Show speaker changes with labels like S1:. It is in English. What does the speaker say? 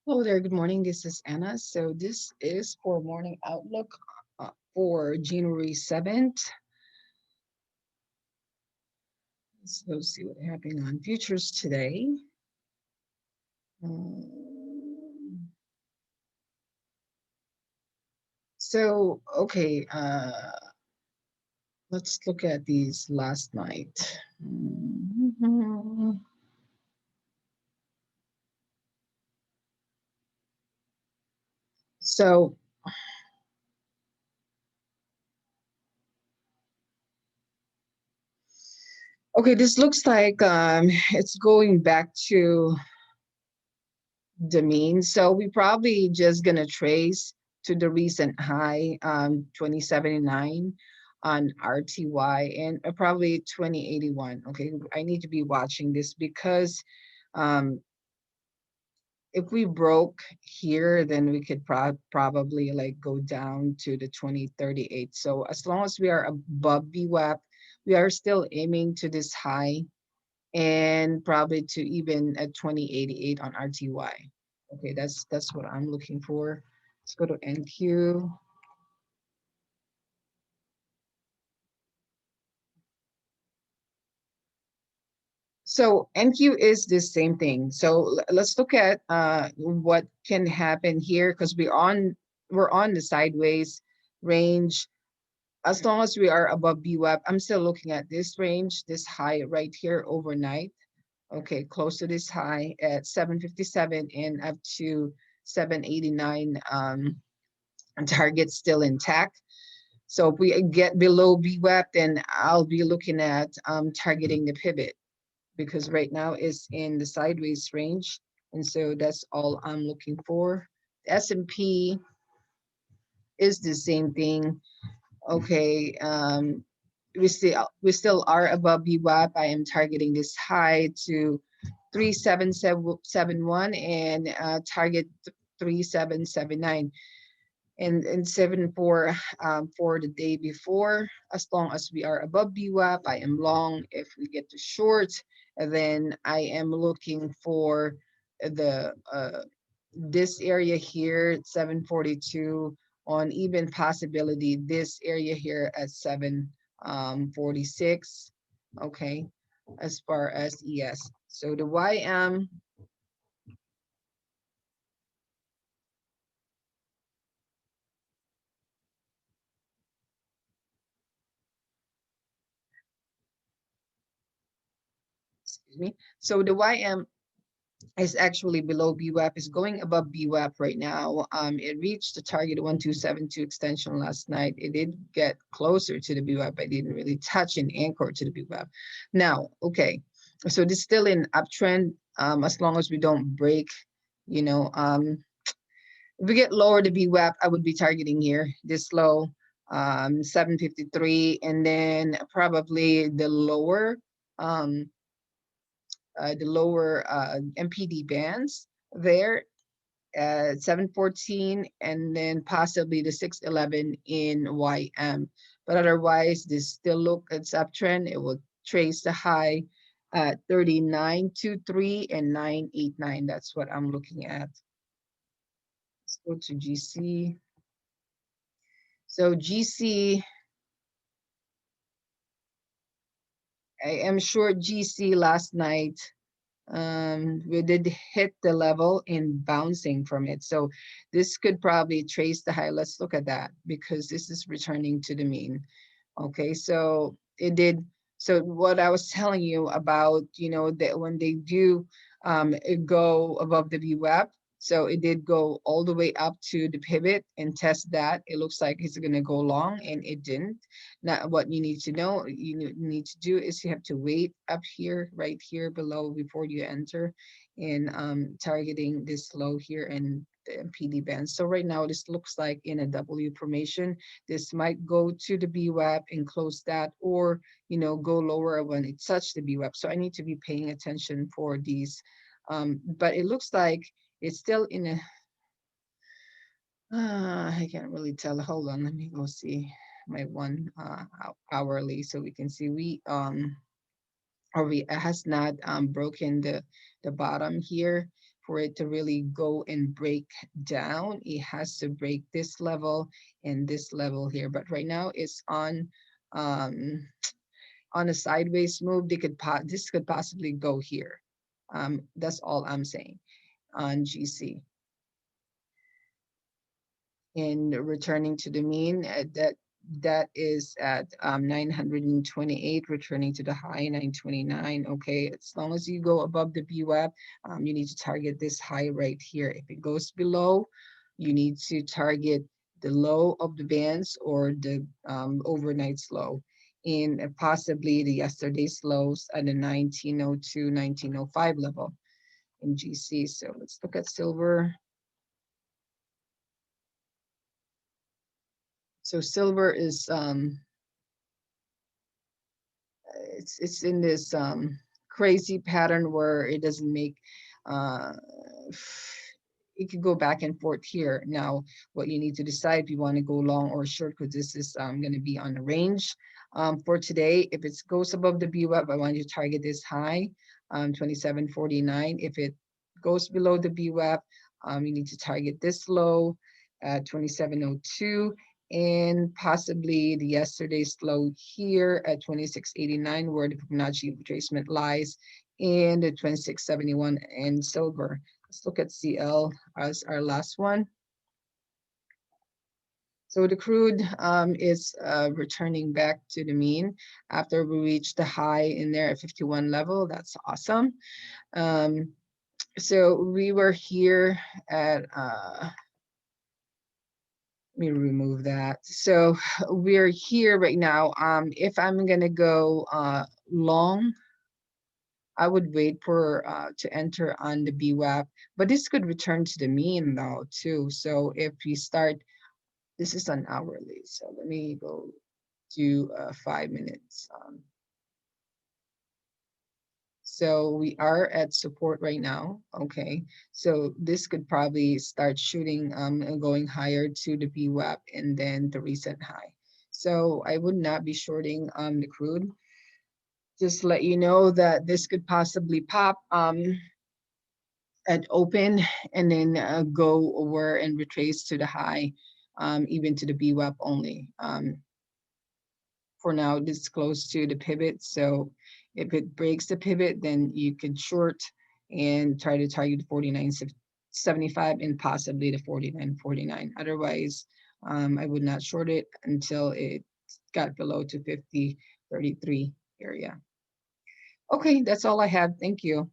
S1: Hello there, good morning. This is Anna. So this is for Morning Outlook for January 7th. Let's go see what happened on futures today. Um, okay, let's look at these last night. Mhm. So, okay, this looks like it's going back to the mean. So we probably just gonna trace to the recent high, 2079 on RTY and probably 2081. Okay, I need to be watching this because um, if we broke here, then we could probably like go down to the 2038. So as long as we are above BWAP, we are still aiming to this high and probably to even at 2088 on RTY. Okay, that's what I'm looking for. Let's go to NQ. So NQ is the same thing. So let's look at what can happen here because we're on the sideways range. As long as we are above BWAP, I'm still looking at this range, this high right here overnight. Okay, close to this high at 757 and up to 789. Target still intact. So if we get below BWAP, then I'll be looking at targeting the pivot because right now it's in the sideways range. And so that's all I'm looking for. The S&P is the same thing. Okay, we still are above BWAP. I am targeting this high to 3771 and target 3779 and 74 for the day before. As long as we are above BWAP, I am long. If we get to short, then I am looking for the this area here, 742 on even possibility this area here at 746. Okay, as far as ES. So the YM, excuse me. So the YM is actually below BWAP, is going above BWAP right now. It reached the target 1272 extension last night. It did get closer to the BWAP. I didn't really touch an anchor to the BWAP. Now, okay, so this is still in uptrend. As long as we don't break, you know, if we get lower to BWAP, I would be targeting here this low, 753, and then probably um, the lower MPD bands there at 714 and then possibly the 611 in YM. But otherwise, this still look it's uptrend. It will trace the high at 3923 and 989. That's what I'm looking at. Let's go to GC. So GC, I am sure GC last night we did hit the level in bouncing from it. So this could probably trace the high. Let's look at that because this is returning to the mean. Okay, so it did. So what I was telling you about, that when they do go above the VWAP, so it did go all the way up to the pivot and test that. It looks like it's going to go long and it didn't. Now, what you need to know, you need to do is you have to wait up here, right here below before you enter and targeting this low here and the PD band. So right now, this looks like in a W formation. This might go to the BWAP and close that, or go lower when it touched the BWAP. So I need to be paying attention for these. But it looks like it's still in a. I can't really tell. Hold on, let me go see my one hourly so we can see we has not broken the bottom here for it to really go and break down, it has to break this level and this level here. But right now it's um, on a sideways move. This could possibly go here. That's all I'm saying on GC. In returning to the mean, that is at 928, returning to the high 929. Okay, as long as you go above the VWAP, you need to target this high right here. If it goes below, you need to target the low of the bands or the overnight's low, and possibly the yesterday's lows at the 1902, 1905 level in GC. So let's look at silver. So silver is it's in this crazy pattern where it doesn't make uh it could go back and forth here. Now, what you need to decide if you want to go long or short, because this is going to be on the range for today. If it goes above the VWAP, I want you to target this high, 27.49. If it goes below the VWAP, you need to target this low at 27.02, and possibly the yesterday's low here at 26.89, where the Fibonacci retracement lies, and the 26.71 in silver. Let's look at CL as our last one. So the crude is returning back to the mean after we reached the high in there at 51 level. That's awesome. So we were here at, let me remove that. So we're here right now. If I'm gonna go long, I would wait for to enter on the VWAP, but this could return to the mean though too. So if we start, this is an hourly. So let me go to 5 minutes. So we are at support right now. Okay, so this could probably start shooting and going higher to the VWAP and then the recent high. So I would not be shorting the crude. Just let you know that this could possibly pop at open and then go over and retrace to the high, even to the VWAP only. For now, this is close to the pivot. So if it breaks the pivot, then you could short and try to target 49.75 and possibly the 49.49. Otherwise, I would not short it until it got below to 50.33 area. Okay, that's all I have. Thank you.